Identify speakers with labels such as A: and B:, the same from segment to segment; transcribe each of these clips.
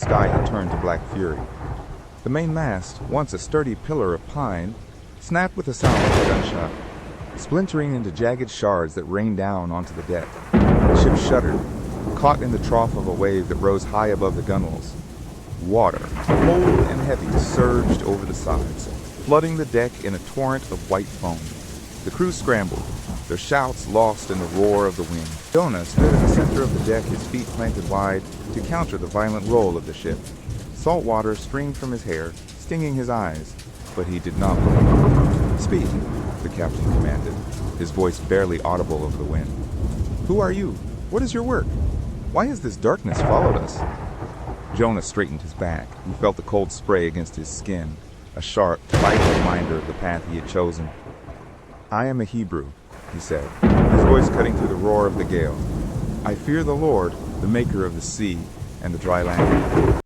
A: sky had turned to black fury. The main mast, once a sturdy pillar of pine, snapped with the sound of a gunshot, splintering into jagged shards that rained down onto the deck. The ship shuddered, caught in the trough of a wave that rose high above the gunwales. Water, cold and heavy, surged over the sides, flooding the deck in a torrent of white foam. The crew scrambled, their shouts lost in the roar of the wind. Jonah stood in the center of the deck, his feet planted wide, to counter the violent roll of the ship. Salt water streamed from his hair, stinging his eyes, but he did not move. "Speak," the captain commanded, his voice barely audible over the wind. "Who are you? What is your work? Why has this darkness followed us?" Jonah straightened his back. He felt the cold spray against his skin, a sharp, vital reminder of the path he had chosen. "I am a Hebrew," he said, his voice cutting through the roar of the gale. "I fear the Lord, the maker of the sea and the dry land."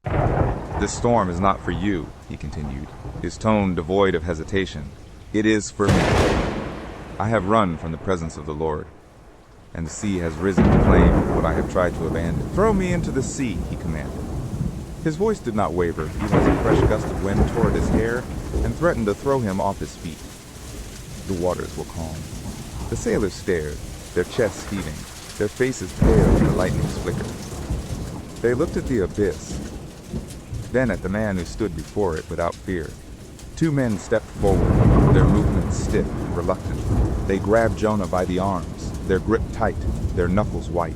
A: "This storm is not for you," he continued, his tone devoid of hesitation. "It is for me. I have run from the presence of the Lord, and the sea has risen to claim what I have tried to abandon. Throw me into the sea," he commanded. His voice did not waver, even as a fresh gust of wind tore at his hair and threatened to throw him off his feet. The waters were calm. The sailors stared, their chests heaving, their faces pale in the lightning's flicker. They looked at the abyss, then at the man who stood before it without fear. Two men stepped forward, their movements stiff and reluctant. They grabbed Jonah by the arms, their grip tight, their knuckles white.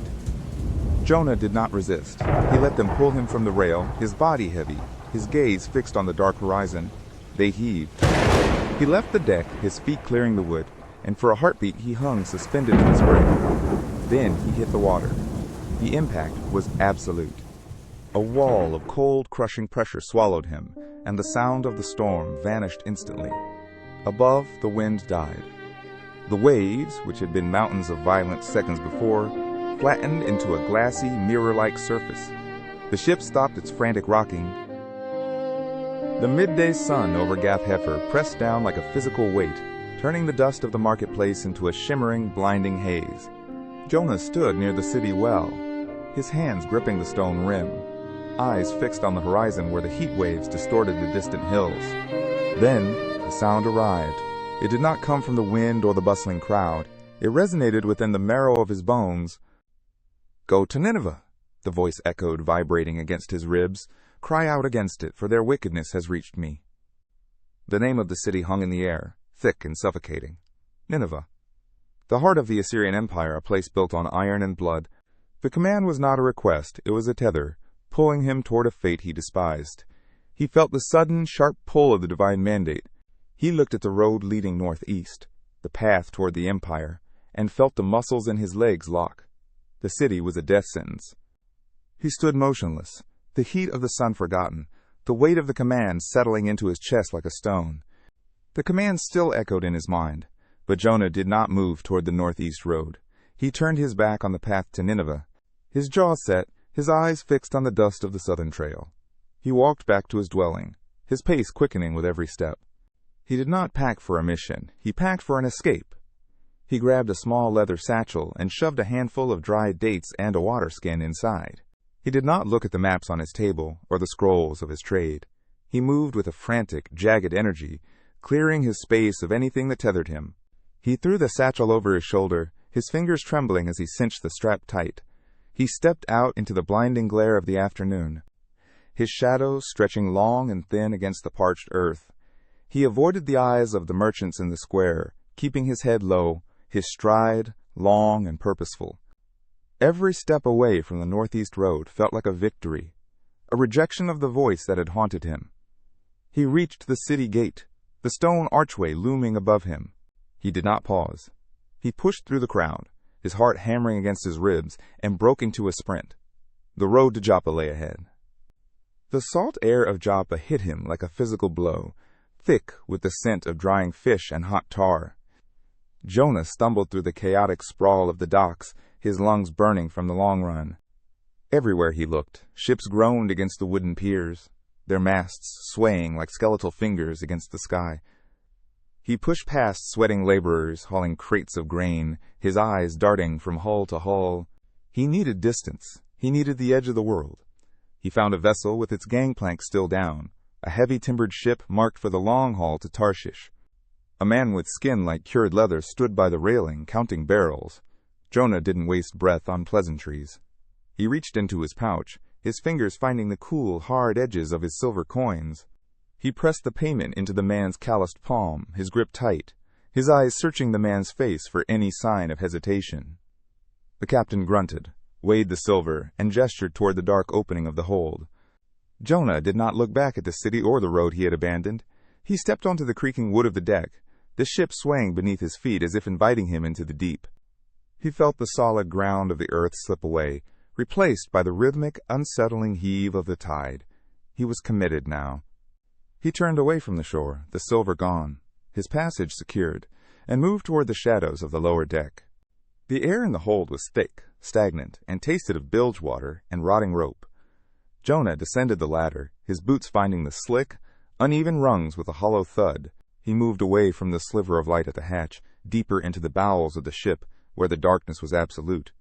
A: Jonah did not resist. He let them pull him from the rail, his body heavy, his gaze fixed on the dark horizon. They heaved. He left the deck, his feet clearing the wood, and for a heartbeat he hung suspended in the spray. Then he hit the water. The impact was absolute. A wall of cold, crushing pressure swallowed him, and the sound of the storm vanished instantly. Above, the wind died. The waves, which had been mountains of violence seconds before, flattened into a glassy, mirror-like surface. The ship stopped its frantic rocking. The midday sun over Gath Hefer pressed down like a physical weight, turning the dust of the marketplace into a shimmering, blinding haze. Jonah stood near the city well, his hands gripping the stone rim, eyes fixed on the horizon where the heat waves distorted the distant hills. Then the sound arrived. It did not come from the wind or the bustling crowd. It resonated within the marrow of his bones. "Go to Nineveh," the voice echoed, vibrating against his ribs. "Cry out against it, for their wickedness has reached me." The name of the city hung in the air, thick and suffocating. Nineveh. The heart of the Assyrian Empire, a place built on iron and blood. The command was not a request, it was a tether, pulling him toward a fate he despised. He felt the sudden, sharp pull of the divine mandate. He looked at the road leading northeast, the path toward the empire, and felt the muscles in his legs lock. The city was a death sentence. He stood motionless, the heat of the sun forgotten, the weight of the command settling into his chest like a stone. The command still echoed in his mind, but Jonah did not move toward the northeast road. He turned his back on the path to Nineveh, his jaw set, his eyes fixed on the dust of the southern trail. He walked back to his dwelling, his pace quickening with every step. He did not pack for a mission, he packed for an escape. He grabbed a small leather satchel and shoved a handful of dried dates and a water skin inside. He did not look at the maps on his table or the scrolls of his trade. He moved with a frantic, jagged energy, clearing his space of anything that tethered him. He threw the satchel over his shoulder, his fingers trembling as he cinched the strap tight. He stepped out into the blinding glare of the afternoon, his shadows stretching long and thin against the parched earth. He avoided the eyes of the merchants in the square, keeping his head low, his stride long and purposeful. Every step away from the northeast road felt like a victory, a rejection of the voice that had haunted him. He reached the city gate, the stone archway looming above him. He did not pause. He pushed through the crowd, his heart hammering against his ribs, and broke into a sprint. The road to Joppa lay ahead. The salt air of Joppa hit him like a physical blow, thick with the scent of drying fish and hot tar. Jonah stumbled through the chaotic sprawl of the docks, his lungs burning from the long run. Everywhere he looked, ships groaned against the wooden piers, their masts swaying like skeletal fingers against the sky. He pushed past sweating laborers hauling crates of grain, his eyes darting from hull to hull. He needed distance. He needed the edge of the world. He found a vessel with its gangplank still down, a heavy timbered ship marked for the long haul to Tarshish. A man with skin like cured leather stood by the railing, counting barrels. Jonah didn't waste breath on pleasantries. He reached into his pouch, his fingers finding the cool, hard edges of his silver coins. He pressed the payment into the man's calloused palm, his grip tight, his eyes searching the man's face for any sign of hesitation. The captain grunted, weighed the silver, and gestured toward the dark opening of the hold. Jonah did not look back at the city or the road he had abandoned. He stepped onto the creaking wood of the deck, the ship swaying beneath his feet as if inviting him into the deep. He felt the solid ground of the earth slip away, replaced by the rhythmic, unsettling heave of the tide. He was committed now. He turned away from the shore, the silver gone, his passage secured, and moved toward the shadows of the lower deck. The air in the hold was thick, stagnant, and tasted of bilge water and rotting rope. Jonah descended the ladder, his boots finding the slick, uneven rungs with a hollow thud. He moved away from the sliver of light at the hatch, deeper into the bowels of the ship, where the darkness was absolute.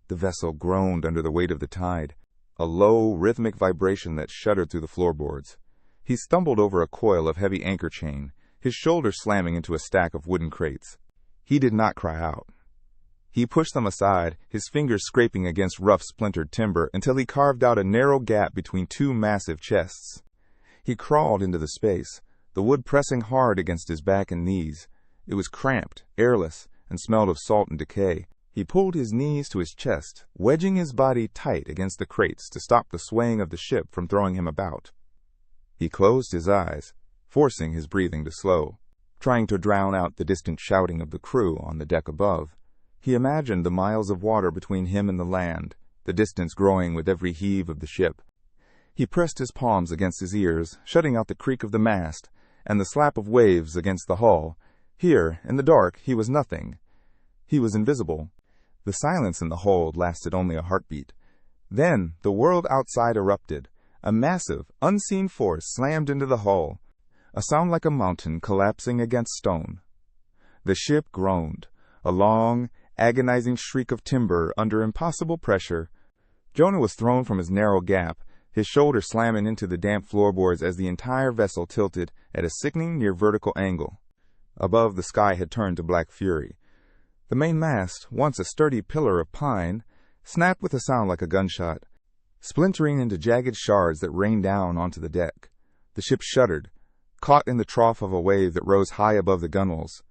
A: The vessel groaned under the weight of the tide, a low, rhythmic vibration that shuddered through the floorboards. He stumbled over a coil of heavy anchor chain, his shoulder slamming into a stack of wooden crates. He did not cry out. He pushed them aside, his fingers scraping against rough, splintered timber until he carved out a narrow gap between two massive chests. He crawled into the space, the wood pressing hard against his back and knees. It was cramped, airless, and smelled of salt and decay. He pulled his knees to his chest, wedging his body tight against the crates to stop the swaying of the ship from throwing him about. He closed his eyes, forcing his breathing to slow, trying to drown out the distant shouting of the crew on the deck above. He imagined the miles of water between him and the land, the distance growing with every heave of the ship. He pressed his palms against his ears, shutting out the creak of the mast and the slap of waves against the hull. Here, in the dark, he was nothing. He was invisible. The silence in the hold lasted only a heartbeat. Then the world outside erupted. A massive, unseen force slammed into the hull, a sound like a mountain collapsing against stone. The ship groaned, a long, agonizing shriek of timber under impossible pressure. Jonah was thrown from his narrow gap, his shoulder slamming into the damp floorboards as the entire vessel tilted at a sickening near-vertical angle. Above, the sky had turned to black fury. The main mast, once a sturdy pillar of pine, snapped with a sound like a gunshot, splintering into jagged shards that rained down onto the deck. The ship shuddered, caught in the trough of a wave that rose high above the gunwales.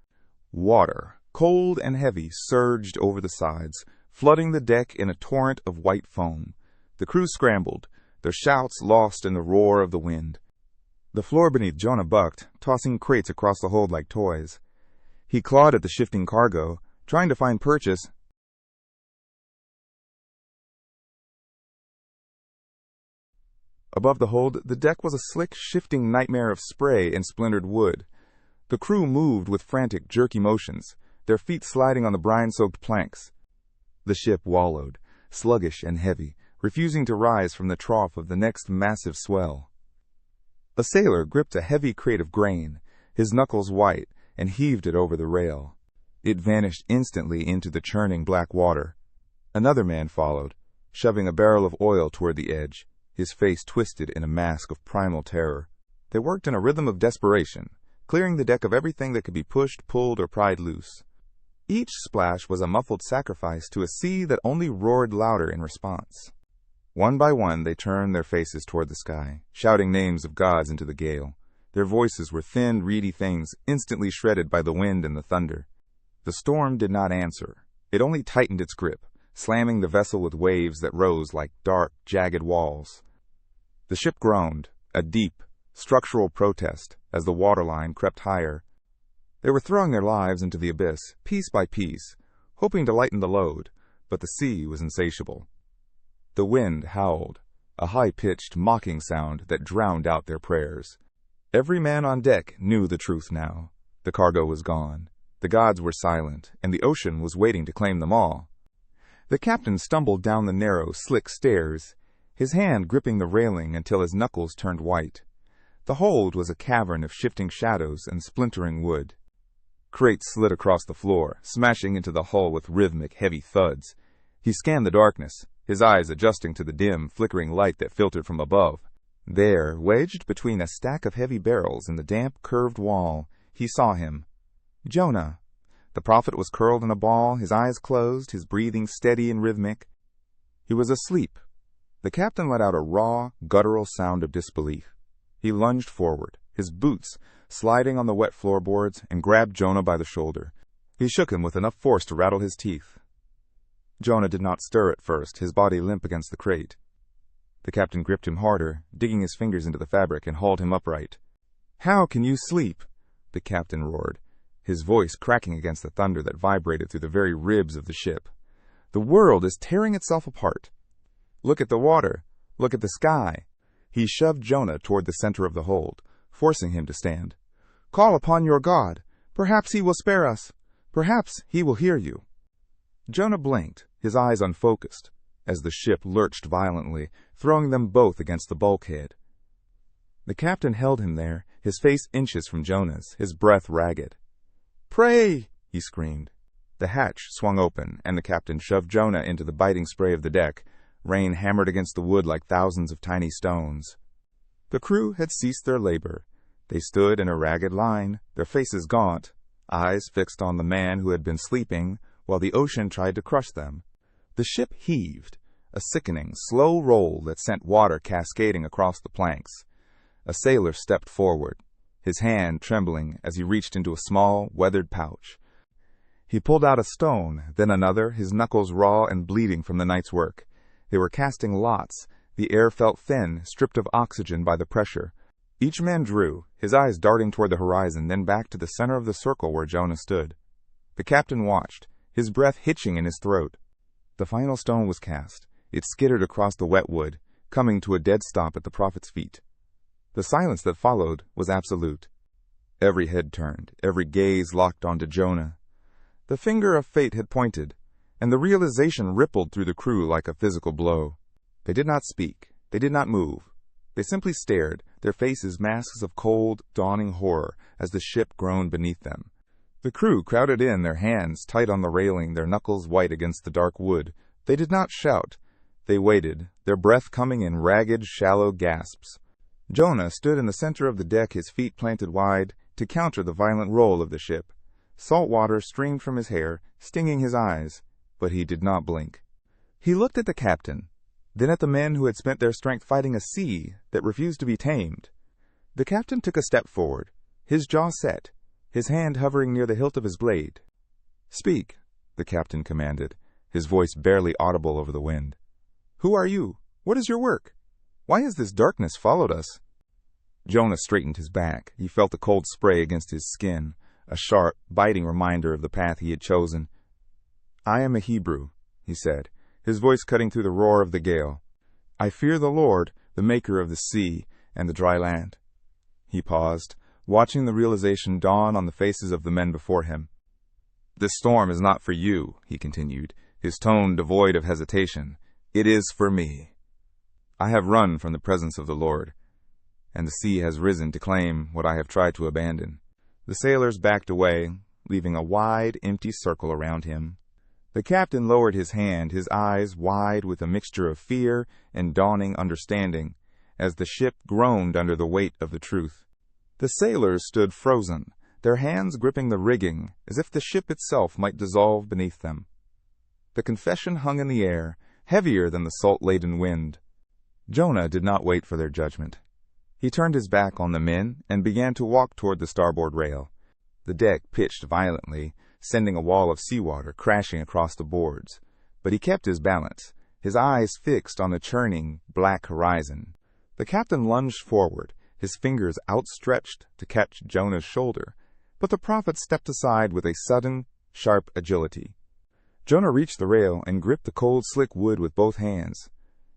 A: Water, cold and heavy, surged over the sides, flooding the deck in a torrent of white foam. The crew scrambled, their shouts lost in the roar of the wind. The floor beneath Jonah bucked, tossing crates across the hold like toys. He clawed at the shifting cargo, trying to find purchase. Above the hold, the deck was a slick, shifting nightmare of spray and splintered wood. The crew moved with frantic, jerky motions, their feet sliding on the brine-soaked planks. The ship wallowed, sluggish and heavy, refusing to rise from the trough of the next massive swell. A sailor gripped a heavy crate of grain, his knuckles white, and heaved it over the rail. It vanished instantly into the churning black water. Another man followed, shoving a barrel of oil toward the edge, his face twisted in a mask of primal terror. They worked in a rhythm of desperation, clearing the deck of everything that could be pushed, pulled, or pried loose. Each splash was a muffled sacrifice to a sea that only roared louder in response. One by one, they turned their faces toward the sky, shouting names of gods into the gale. Their voices were thin, reedy things, instantly shredded by the wind and the thunder. The storm did not answer. It only tightened its grip, slamming the vessel with waves that rose like dark, jagged walls. The ship groaned, a deep, structural protest, as the waterline crept higher. They were throwing their lives into the abyss, piece by piece, hoping to lighten the load, but the sea was insatiable. The wind howled, a high-pitched, mocking sound that drowned out their prayers. Every man on deck knew the truth now. The cargo was gone. The gods were silent, and the ocean was waiting to claim them all. The captain stumbled down the narrow, slick stairs, his hand gripping the railing until his knuckles turned white. The hold was a cavern of shifting shadows and splintering wood. Crates slid across the floor, smashing into the hull with rhythmic, heavy thuds. He scanned the darkness, his eyes adjusting to the dim, flickering light that filtered from above. There, wedged between a stack of heavy barrels in the damp, curved wall, he saw him. Jonah. The prophet was curled in a ball, his eyes closed, his breathing steady and rhythmic. He was asleep. The captain let out a raw, guttural sound of disbelief. He lunged forward, his boots sliding on the wet floorboards, and grabbed Jonah by the shoulder. He shook him with enough force to rattle his teeth. Jonah did not stir at first, his body limp against the crate. The captain gripped him harder, digging his fingers into the fabric, and hauled him upright. "How can you sleep?" the captain roared, his voice cracking against the thunder that vibrated through the very ribs of the ship. "The world is tearing itself apart. Look at the water. Look at the sky." He shoved Jonah toward the center of the hold, forcing him to stand. "Call upon your God. Perhaps he will spare us. Perhaps he will hear you." Jonah blinked, his eyes unfocused, as the ship lurched violently, throwing them both against the bulkhead. The captain held him there, his face inches from Jonah's, his breath ragged. "Pray!" he screamed. The hatch swung open, and the captain shoved Jonah into the biting spray of the deck. Rain hammered against the wood like thousands of tiny stones. The crew had ceased their labor. They stood in a ragged line, their faces gaunt, eyes fixed on the man who had been sleeping, while the ocean tried to crush them. The ship heaved, a sickening, slow roll that sent water cascading across the planks. A sailor stepped forward, his hand trembling as he reached into a small, weathered pouch. He pulled out a stone, then another, his knuckles raw and bleeding from the night's work. They were casting lots. The air felt thin, stripped of oxygen by the pressure. Each man drew, his eyes darting toward the horizon, then back to the center of the circle where Jonah stood. The captain watched, his breath hitching in his throat. The final stone was cast. It skittered across the wet wood, coming to a dead stop at the prophet's feet. The silence that followed was absolute. Every head turned, every gaze locked onto Jonah. The finger of fate had pointed, and the realization rippled through the crew like a physical blow. They did not speak. They did not move. They simply stared, their faces masks of cold, dawning horror as the ship groaned beneath them. The crew crowded in, their hands tight on the railing, their knuckles white against the dark wood. They did not shout. They waited, their breath coming in ragged, shallow gasps. Jonah stood in the center of the deck, his feet planted wide, to counter the violent roll of the ship. Salt water streamed from his hair, stinging his eyes, but he did not blink. He looked at the captain, then at the men who had spent their strength fighting a sea that refused to be tamed. The captain took a step forward, his jaw set, his hand hovering near the hilt of his blade. "Speak," the captain commanded, his voice barely audible over the wind. "Who are you? What is your work? Why has this darkness followed us?" Jonah straightened his back. He felt the cold spray against his skin, a sharp, biting reminder of the path he had chosen. "I am a Hebrew," he said, his voice cutting through the roar of the gale. "I fear the Lord, the maker of the sea and the dry land." He paused, watching the realization dawn on the faces of the men before him. "This storm is not for you," he continued, his tone devoid of hesitation. "It is for me. I have run from the presence of the Lord, and the sea has risen to claim what I have tried to abandon." The sailors backed away, leaving a wide, empty circle around him. The captain lowered his hand, his eyes wide with a mixture of fear and dawning understanding, as the ship groaned under the weight of the truth. The sailors stood frozen, their hands gripping the rigging, as if the ship itself might dissolve beneath them. The confession hung in the air, heavier than the salt-laden wind. Jonah did not wait for their judgment. He turned his back on the men and began to walk toward the starboard rail. The deck pitched violently, sending a wall of seawater crashing across the boards. But he kept his balance, his eyes fixed on the churning, black horizon. The captain lunged forward, his fingers outstretched to catch Jonah's shoulder, but the prophet stepped aside with a sudden, sharp agility. Jonah reached the rail and gripped the cold, slick wood with both hands.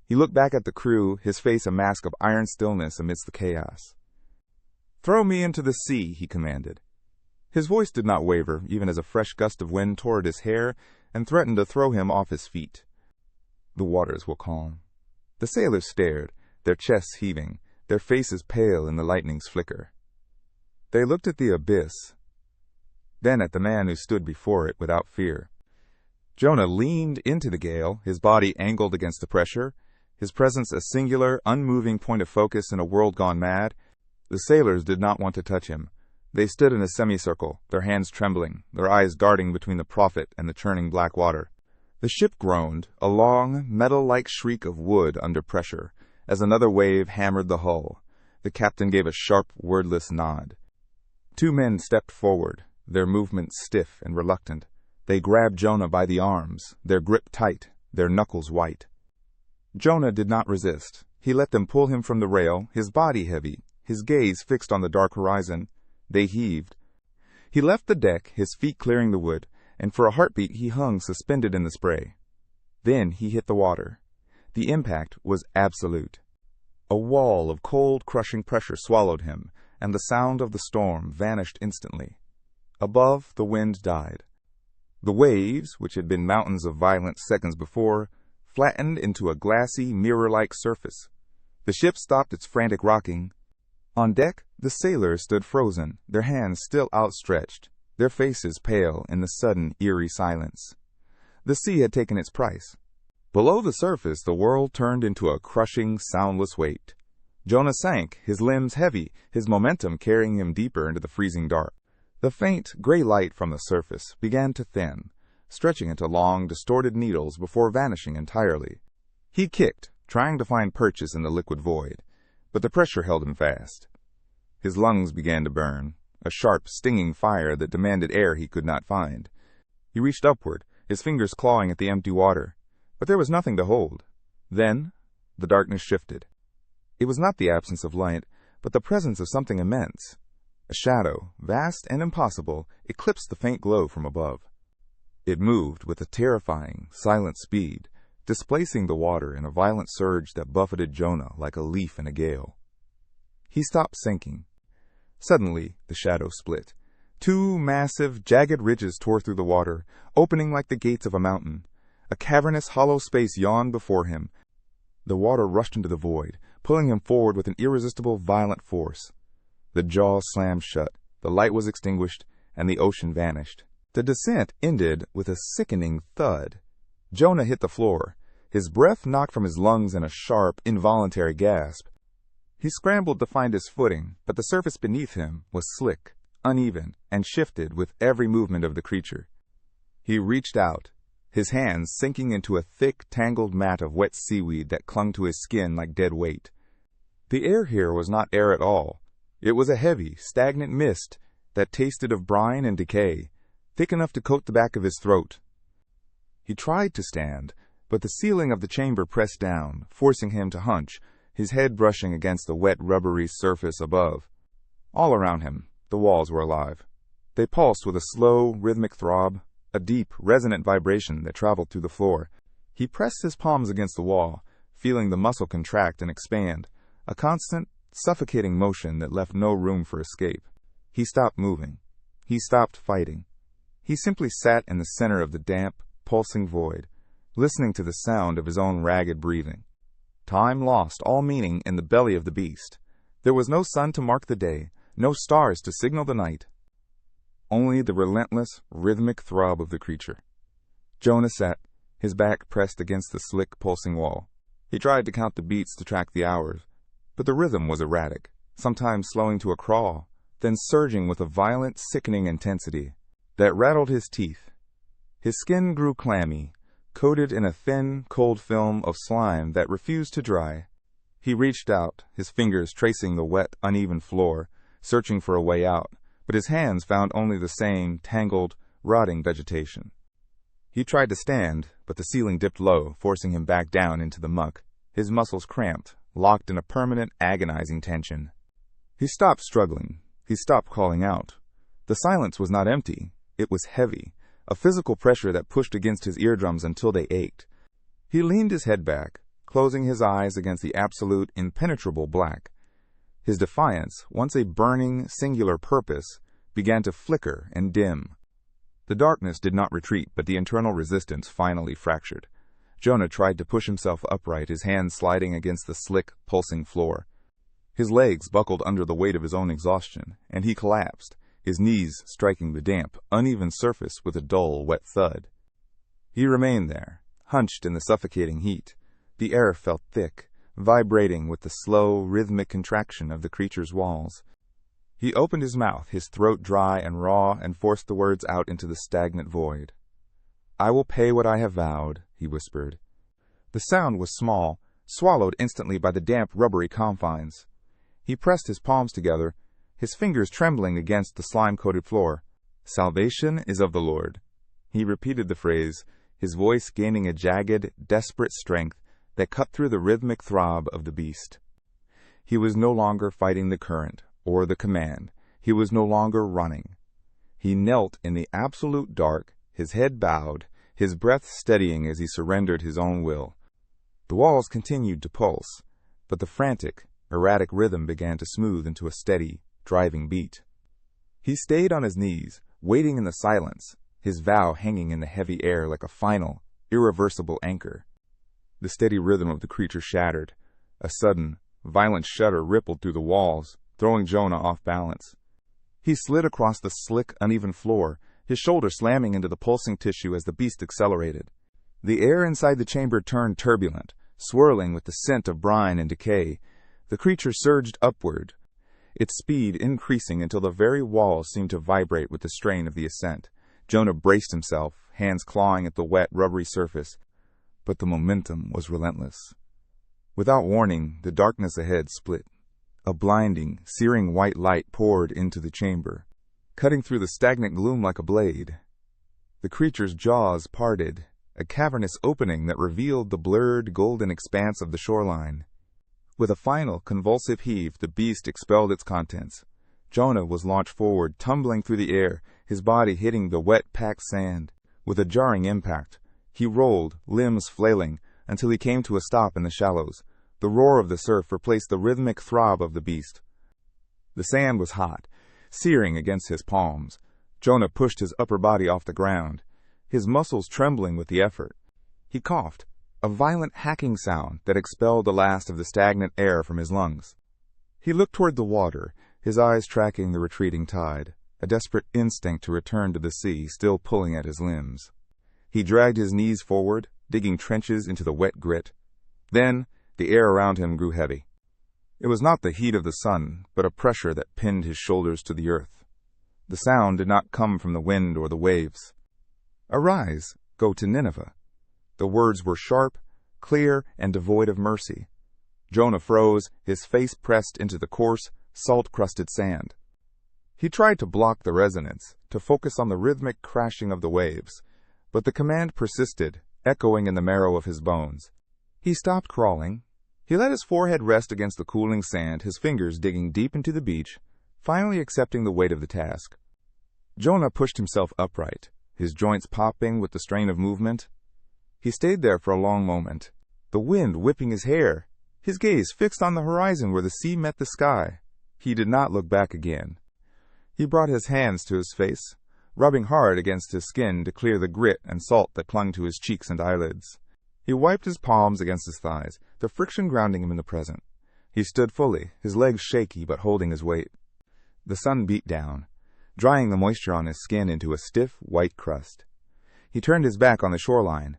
A: He looked back at the crew, his face a mask of iron stillness amidst the chaos. "Throw me into the sea," he commanded. His voice did not waver, even as a fresh gust of wind tore at his hair and threatened to throw him off his feet. The waters were calm. The sailors stared, their chests heaving, their faces pale in the lightning's flicker. They looked at the abyss, then at the man who stood before it without fear. Jonah leaned into the gale, his body angled against the pressure, his presence a singular, unmoving point of focus in a world gone mad. The sailors did not want to touch him. They stood in a semicircle, their hands trembling, their eyes darting between the prophet and the churning black water. The ship groaned, a long, metal-like shriek of wood under pressure, as another wave hammered the hull. The captain gave a sharp, wordless nod. Two men stepped forward, their movements stiff and reluctant. They grabbed Jonah by the arms, their grip tight, their knuckles white. Jonah did not resist. He let them pull him from the rail, his body heavy, his gaze fixed on the dark horizon. They heaved. He left the deck, his feet clearing the wood, and for a heartbeat he hung suspended in the spray. Then he hit the water. The impact was absolute. A wall of cold, crushing pressure swallowed him, and the sound of the storm vanished instantly. Above, the wind died. The waves, which had been mountains of violence seconds before, flattened into a glassy, mirror-like surface. The ship stopped its frantic rocking. On deck, the sailors stood frozen, their hands still outstretched, their faces pale in the sudden, eerie silence. The sea had taken its price. Below the surface, the world turned into a crushing, soundless weight. Jonah sank, his limbs heavy, his momentum carrying him deeper into the freezing dark. The faint, gray light from the surface began to thin, stretching into long, distorted needles before vanishing entirely. He kicked, trying to find purchase in the liquid void, but the pressure held him fast. His lungs began to burn, a sharp, stinging fire that demanded air he could not find. He reached upward, his fingers clawing at the empty water, but there was nothing to hold. Then, the darkness shifted. It was not the absence of light, but the presence of something immense. A shadow, vast and impossible, eclipsed the faint glow from above. It moved with a terrifying, silent speed, displacing the water in a violent surge that buffeted Jonah like a leaf in a gale. He stopped sinking. Suddenly, the shadow split. Two massive, jagged ridges tore through the water, opening like the gates of a mountain. A cavernous, hollow space yawned before him. The water rushed into the void, pulling him forward with an irresistible, violent force. The jaws slammed shut, the light was extinguished, and the ocean vanished. The descent ended with a sickening thud. Jonah hit the floor, his breath knocked from his lungs in a sharp, involuntary gasp. He scrambled to find his footing, but the surface beneath him was slick, uneven, and shifted with every movement of the creature. He reached out, his hands sinking into a thick, tangled mat of wet seaweed that clung to his skin like dead weight. The air here was not air at all. It was a heavy, stagnant mist that tasted of brine and decay, thick enough to coat the back of his throat. He tried to stand, but the ceiling of the chamber pressed down, forcing him to hunch, his head brushing against the wet, rubbery surface above. All around him, the walls were alive. They pulsed with a slow, rhythmic throb, a deep, resonant vibration that traveled through the floor. He pressed his palms against the wall, feeling the muscle contract and expand, a constant, suffocating motion that left no room for escape. He stopped moving. He stopped fighting. He simply sat in the center of the damp, pulsing void, listening to the sound of his own ragged breathing. Time lost all meaning in the belly of the beast. There was no sun to mark the day, no stars to signal the night. Only the relentless, rhythmic throb of the creature. Jonah sat, his back pressed against the slick, pulsing wall. He tried to count the beats to track the hours, but the rhythm was erratic, sometimes slowing to a crawl, then surging with a violent, sickening intensity that rattled his teeth. His skin grew clammy, coated in a thin, cold film of slime that refused to dry. He reached out, his fingers tracing the wet, uneven floor, searching for a way out, but his hands found only the same tangled, rotting vegetation. He tried to stand, but the ceiling dipped low, forcing him back down into the muck, his muscles cramped, locked in a permanent, agonizing tension. He stopped struggling. He stopped calling out. The silence was not empty. It was heavy, a physical pressure that pushed against his eardrums until they ached. He leaned his head back, closing his eyes against the absolute, impenetrable black. His defiance, once a burning, singular purpose, began to flicker and dim. The darkness did not retreat, but the internal resistance finally fractured. Jonah tried to push himself upright, his hands sliding against the slick, pulsing floor. His legs buckled under the weight of his own exhaustion, and he collapsed, his knees striking the damp, uneven surface with a dull, wet thud. He remained there, hunched in the suffocating heat. The air felt thick, vibrating with the slow, rhythmic contraction of the creature's walls. He opened his mouth, his throat dry and raw, and forced the words out into the stagnant void. "I will pay what I have vowed," he whispered. The sound was small, swallowed instantly by the damp, rubbery confines. He pressed his palms together, his fingers trembling against the slime-coated floor. "Salvation is of the Lord." He repeated the phrase, his voice gaining a jagged, desperate strength that cut through the rhythmic throb of the beast. He was no longer fighting the current or the command. He was no longer running. He knelt in the absolute dark, his head bowed, his breath steadying as he surrendered his own will. The walls continued to pulse, but the frantic, erratic rhythm began to smooth into a steady, driving beat. He stayed on his knees, waiting in the silence, his vow hanging in the heavy air like a final, irreversible anchor. The steady rhythm of the creature shattered. A sudden, violent shudder rippled through the walls, throwing Jonah off balance. He slid across the slick, uneven floor, his shoulder slamming into the pulsing tissue as the beast accelerated. The air inside the chamber turned turbulent, swirling with the scent of brine and decay. The creature surged upward, its speed increasing until the very walls seemed to vibrate with the strain of the ascent. Jonah braced himself, hands clawing at the wet, rubbery surface, but the momentum was relentless. Without warning, the darkness ahead split. A blinding, searing white light poured into the chamber, cutting through the stagnant gloom like a blade. The creature's jaws parted, a cavernous opening that revealed the blurred, golden expanse of the shoreline. With a final, convulsive heave, the beast expelled its contents. Jonah was launched forward, tumbling through the air, his body hitting the wet, packed sand. With a jarring impact, he rolled, limbs flailing, until he came to a stop in the shallows. The roar of the surf replaced the rhythmic throb of the beast. The sand was hot, searing against his palms. Jonah pushed his upper body off the ground, his muscles trembling with the effort. He coughed, a violent hacking sound that expelled the last of the stagnant air from his lungs. He looked toward the water, his eyes tracking the retreating tide, a desperate instinct to return to the sea still pulling at his limbs. He dragged his knees forward, digging trenches into the wet grit. Then, the air around him grew heavy. It was not the heat of the sun, but a pressure that pinned his shoulders to the earth. The sound did not come from the wind or the waves. "Arise, go to Nineveh." The words were sharp, clear, and devoid of mercy. Jonah froze, his face pressed into the coarse, salt-crusted sand. He tried to block the resonance, to focus on the rhythmic crashing of the waves, but the command persisted, echoing in the marrow of his bones. He stopped crawling. He let his forehead rest against the cooling sand, his fingers digging deep into the beach, finally accepting the weight of the task. Jonah pushed himself upright, his joints popping with the strain of movement. He stayed there for a long moment, the wind whipping his hair, his gaze fixed on the horizon where the sea met the sky. He did not look back again. He brought his hands to his face, rubbing hard against his skin to clear the grit and salt that clung to his cheeks and eyelids. He wiped his palms against his thighs, the friction grounding him in the present. He stood fully, his legs shaky but holding his weight. The sun beat down, drying the moisture on his skin into a stiff, white crust. He turned his back on the shoreline.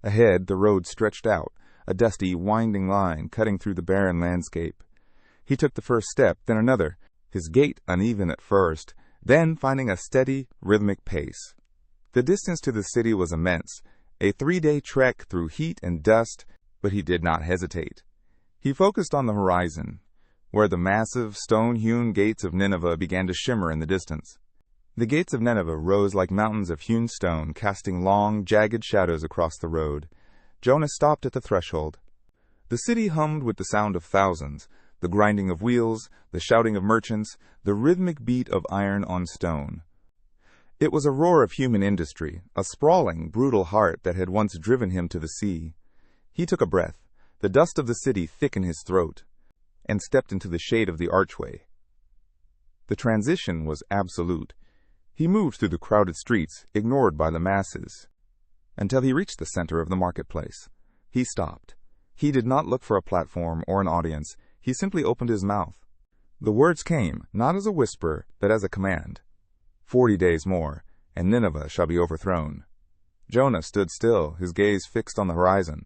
A: Ahead, the road stretched out, a dusty, winding line cutting through the barren landscape. He took the first step, then another, his gait uneven at first, then finding a steady, rhythmic pace. The distance to the city was immense, a 3-day trek through heat and dust, but he did not hesitate. He focused on the horizon, where the massive, stone-hewn gates of Nineveh began to shimmer in the distance. The gates of Nineveh rose like mountains of hewn stone, casting long, jagged shadows across the road. Jonah stopped at the threshold. The city hummed with the sound of thousands, the grinding of wheels, the shouting of merchants, the rhythmic beat of iron on stone. It was a roar of human industry, a sprawling, brutal heart that had once driven him to the sea. He took a breath, the dust of the city thick in his throat, and stepped into the shade of the archway. The transition was absolute. He moved through the crowded streets, ignored by the masses, until he reached the center of the marketplace. He stopped. He did not look for a platform or an audience. He simply opened his mouth. The words came, not as a whisper, but as a command. 40 days more, and Nineveh shall be overthrown. Jonah stood still, his gaze fixed on the horizon.